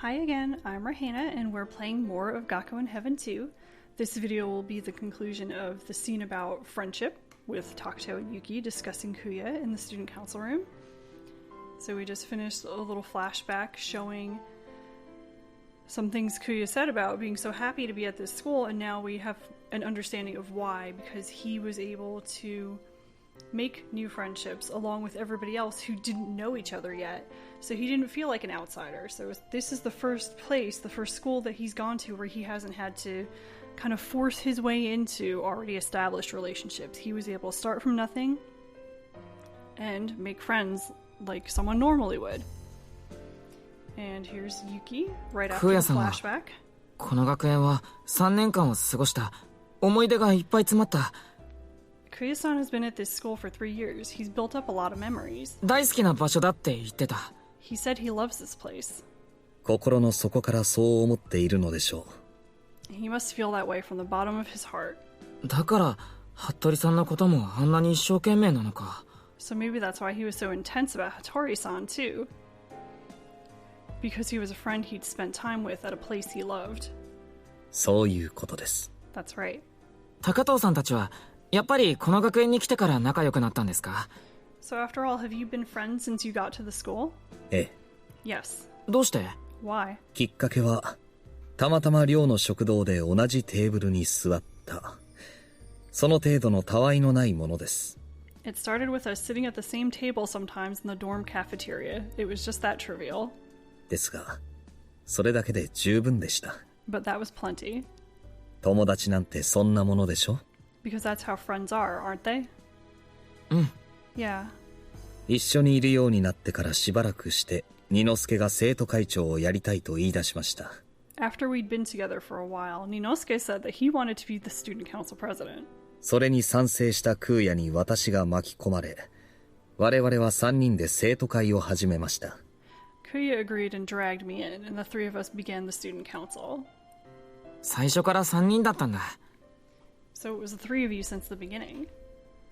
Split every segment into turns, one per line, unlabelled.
Hi again, I'm Rahena, and we're playing more of Gakuen Heaven 2. This video will be the conclusion of the scene about friendship, with Takuto and Yuki discussing Kuya in the student council room. So we just finished a little flashback showing some things Kuya said about being so happy to be at this school, and now we have an understanding of why, because he was able to make new friendships along with everybody else who didn't know each other yet. So he didn't feel like an outsider. So this is the first place, the first school that he's gone to where he hasn't had to kind of force his way into already established relationships. He was able to start from nothing and make friends like someone normally would. And here's Yuki right after the flashback.
この学園は3年間を過ごした思い出がいっぱい詰まった。
Kuya-san has been at this school for 3 years. He's built up a lot of memories.
大好きな場所だって言ってた。
He said he loves this place.
心の底からそう思っているのでしょう。
He must feel that way from the bottom of his heart.
だから服部さんのこともあんなに一生懸命なのか。
So maybe that's why he was so intense about Hattori-san too. Because he was a friend he'd spent time with at a place he loved.
そういうことです。
That's right.
高藤さんたちはやっぱりこの学園に来てから仲良くなったんですか？
So after all, have you been friends since you got to the school?
ええ。
Yes.
どうして？
Why?
きっかけは、たまたま寮の食堂で同じテーブルに座った。その程度のたわいのないものです。
It started with us sitting at the same table sometimes in the dorm cafeteria. It was just that trivial.
ですが、それだけで十分でした。
But that was plenty.
友達なんてそんなものでしょ？
Because that's how friends are, aren't they?
うん。
Yeah.
一緒にいるようになってからしばらくして、二之助が生徒会長をやりたいと言い出しました。
After we'd been together for a while, Ninosuke said that he wanted to be the student council president.
それに賛成した空也に私が巻き込まれ、我々は3人で生徒会を始めました。
Kuya agreed and dragged me in, and the three of us began the student council.
最初から3人だったんだ。
So it was the three of you since the beginning?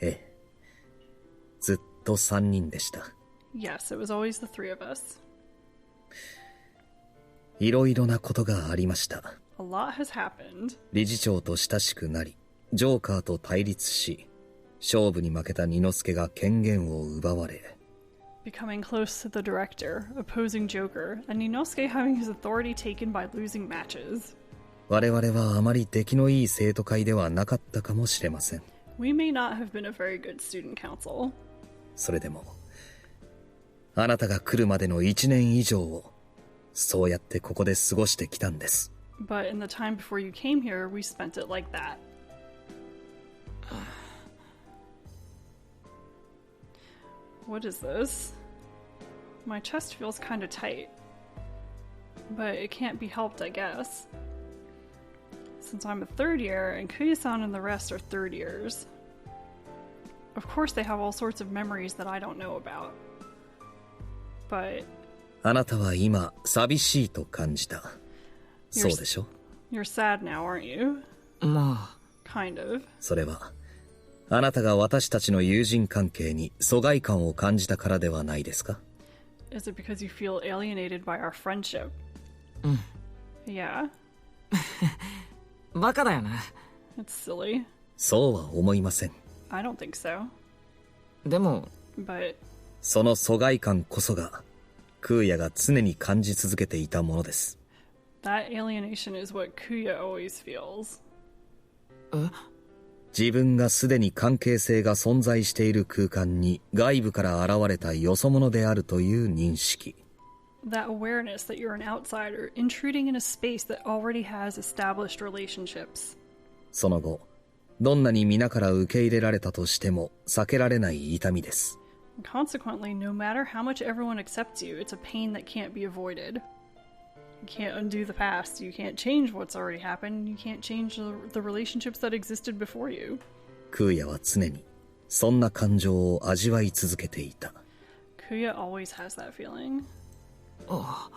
ええ。ずっと3人でした。
Yes, it was always the three of us.
いろいろなことがありました。
A lot has happened.
理事長と親しくなり、ジョーカーと対立し、勝負に負けた二之助が権限を奪われ、
Becoming close to the director, opposing Joker, and Ninosuke having his authority taken by losing matches.
我々はあまり出来のいい生徒会ではなかったかもしれません。
We may not have been a very good student council.
それでも、あなたが来るまでの1年以上を、そうやってここで過ごしてきたんです。
But in the time before you came here, we spent it like that. What is this? My chest feels kind of tight. But it can't be helped, I guess. Since I'm a third year, and Kuya-san and the rest are third years. Of course they have all sorts of memories that I don't know about. But...
あなたは今、寂しいと感じた。そうでしょ？
You're sad now, aren't you?
まあ。
Kind of.
それは、あなたが私たちの友人関係に疎外感を感じたからではないですか？
Is it because you feel alienated by our friendship?
うん。
Yeah.
バカだよな。
It's silly.
そうは思いません。
I don't think so.
でも、
But
その疎外感こそが、空也が常に感じ続けていたものです。
that alienation is what Kuya always feels.
え？
自分がすでに関係性が存在している空間に外部から現れたよそ者であるという認識。
That awareness that you're an outsider, intruding in a space that already has established relationships.
その後、どんなに皆から受け入れられたとしても避けられない痛みです。
Consequently, no matter how much everyone accepts you, it's a pain that can't be avoided. You can't undo the past, you can't change what's already happened, you can't change the relationships that existed before you.
空也は常にそんな感情を味わい続けていた。
Kuya always has that feeling.
Oh.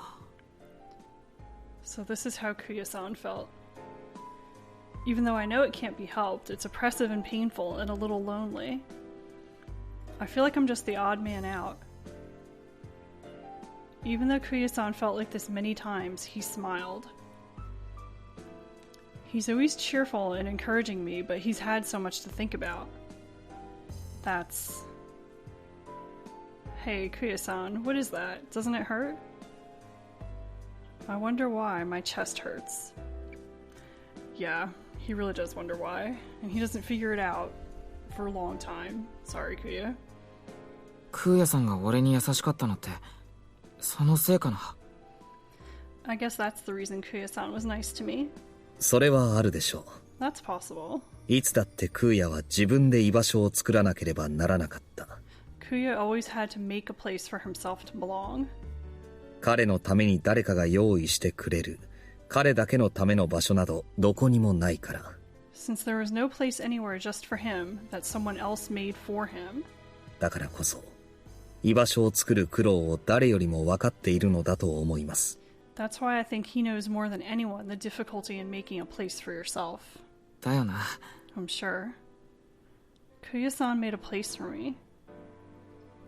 So this is how Kuya-san felt. Even though I know it can't be helped, it's oppressive and painful and a little lonely. I feel like I'm just the odd man out. Even though Kuya-san felt like this many times, he smiled. He's always cheerful and encouraging me, but he's had so much to think about. That's... Hey, Kuya-san, what is that? Doesn't it hurt? I wonder why my chest hurts. Yeah, he really does wonder why, and he doesn't figure it out for a long time. Sorry, Kuya.
Kuya さんが俺に優しかったのってそのせいかな。
I guess that's the reason Kuya-san was nice to me.
それはあるでしょう。
That's possible.
いつだってクーヤは自分で居場所を作らなければならなかった。
Kuya always had to make a place for himself to belong.
彼のために誰かが用意してくれる、彼だけのための場所などどこにもないから。
Since there was no place anywhere just for him that someone else made for him.
だからこそ、居場所を作る苦労を誰よりも分かっているのだと思います。
That's why I think he knows more than anyone the difficulty in making a place for yourself.
だよな。
I'm sure. Kuya-san made a place for me.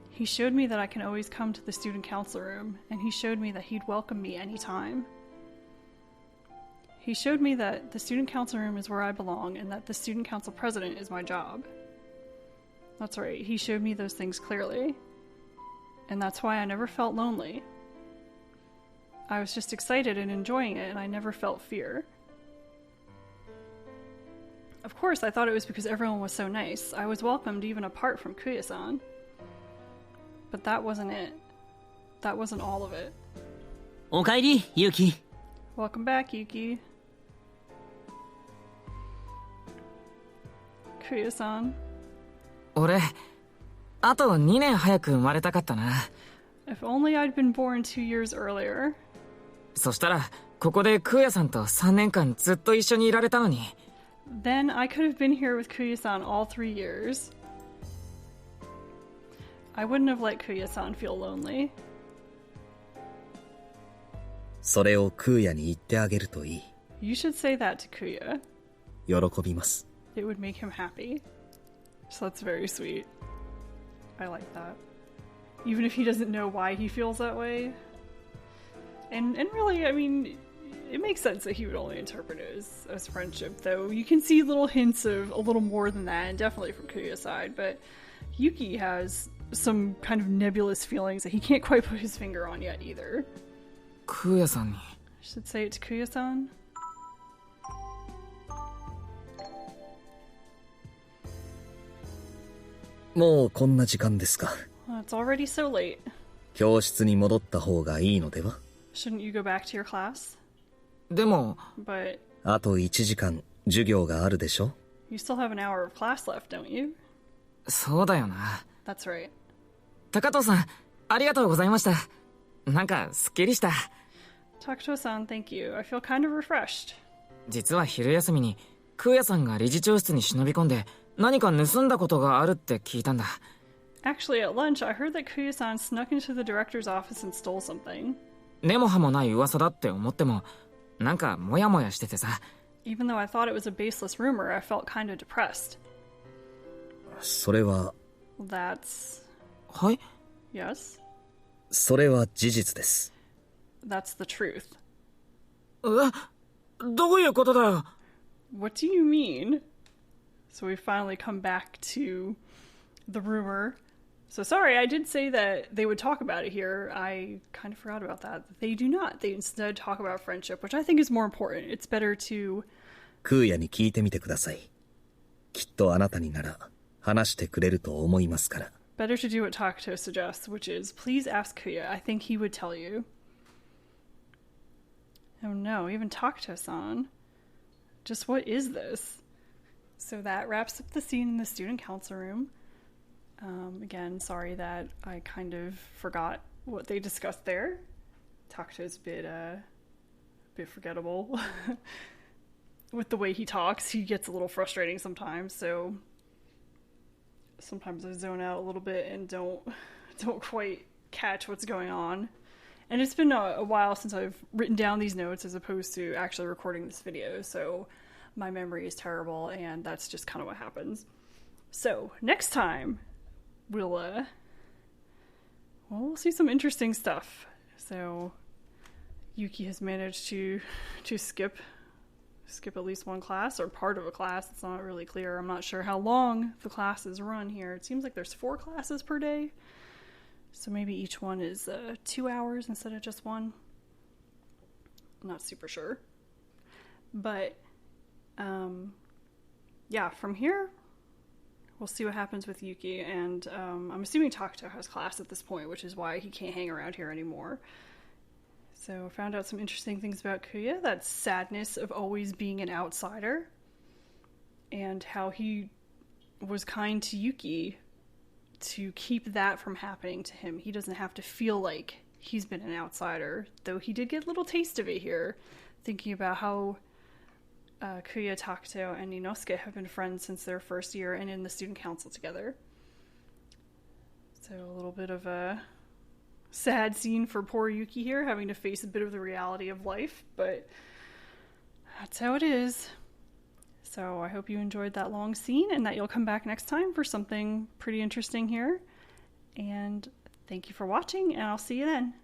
He showed me that I can always come to the student council room, and he showed me that he'd welcome me anytime. He showed me that the student council room is where I belong, and that the student council president is my job. That's right, he showed me those things clearly. And that's why I never felt lonely. I was just excited and enjoying it, and I never felt fear. Of course, I thought it was because everyone was so nice. I was welcomed even apart from Kuya-san. But that wasn't it. That wasn't all of it.
おかえり、ユキ。
Welcome back, Yuki. Kuya-san.
俺あと2年早く生まれたかったな。
If only I'd been born 2 years earlier.
そしたらここでクーヤさんと3年間ずっと一緒にいられたのに。
Then I could have been here with Kuya-san all 3 years. I wouldn't have let Kuya-san feel lonely.
それをクーヤに言ってあげるといい。
You should say that to Kuya.
喜びます。
It would make him happy. So that's very sweet. I like that. Even if he doesn't know why he feels that way. And really, I mean, it makes sense that he would only interpret it as friendship, though you can see little hints of a little more than that, and definitely from Kuya's side, but Yuki has some kind of nebulous feelings that he can't quite put his finger on yet either.
クーヤさんに。
I should say it to Kuya-san.
もうこんな時間ですか。
Well, it's already so late.
教室に戻った方がいいのでは？
Shouldn't you go back to your class?
でも
But
あと1時間授業があるでしょ？
you still have an hour of class left, don't you?
そうだよな。
That's right.
高藤さんありがとうございました。なんかすっきりした。
Takuto-san, thank you. I feel kind of refreshed.
実は昼休みにクーヤさんが理事長室に忍び込んで何か盗んだことがあるって聞いたんだ。
Actually, at lunch, I heard that Kuya-san snuck into the director's office and stole something.
根も葉もない噂だって思ってもなんかモヤモヤしててさ。
Even though I thought it was a baseless rumor, I felt kind of depressed.
それは
That's...
はい。
Yes?
それは事実です。
That's the truth.
どういうことだよ。
What do you mean? So we finally come back to the rumor. So sorry, I did say that they would talk about it here. I kind of forgot about that. They do not. They instead talk about friendship, which I think is more important. It's better to...
クーヤに聞いてみてください。きっとあなたになら話してくれると思いますから。
Better to do what Takuto suggests, which is, please ask Kuya. I think he would tell you. Oh no, even Takuto-san. Just what is this? So that wraps up the scene in the student council room. Again, sorry that I kind of forgot what they discussed there. Takuto's a bit forgettable. With the way he talks, he gets a little frustrating sometimes, so sometimes I zone out a little bit and don't quite catch what's going on. And it's been a while since I've written down these notes as opposed to actually recording this video, so my memory is terrible, and that's just kind of what happens. So, next time, we'll see some interesting stuff. So Yuki has managed to skip at least one class, or part of a class. It's not really clear. I'm not sure how long the classes run here. It seems like there's 4 classes per day, so maybe each one is 2 hours instead of just one. I'm not super sure. But yeah, from here we'll see what happens with Yuki, and I'm assuming Takuto has class at this point, which is why he can't hang around here anymore. So I found out some interesting things about Kuya, that sadness of always being an outsider, and how he was kind to Yuki to keep that from happening to him. He doesn't have to feel like he's been an outsider, though he did get a little taste of it here, thinking about how Kuya, Takuto, and Inosuke have been friends since their first year and in the student council together. So a little bit of a sad scene for poor Yuki here, having to face a bit of the reality of life, but that's how it is. So I hope you enjoyed that long scene and that you'll come back next time for something pretty interesting here. And thank you for watching, and I'll see you then.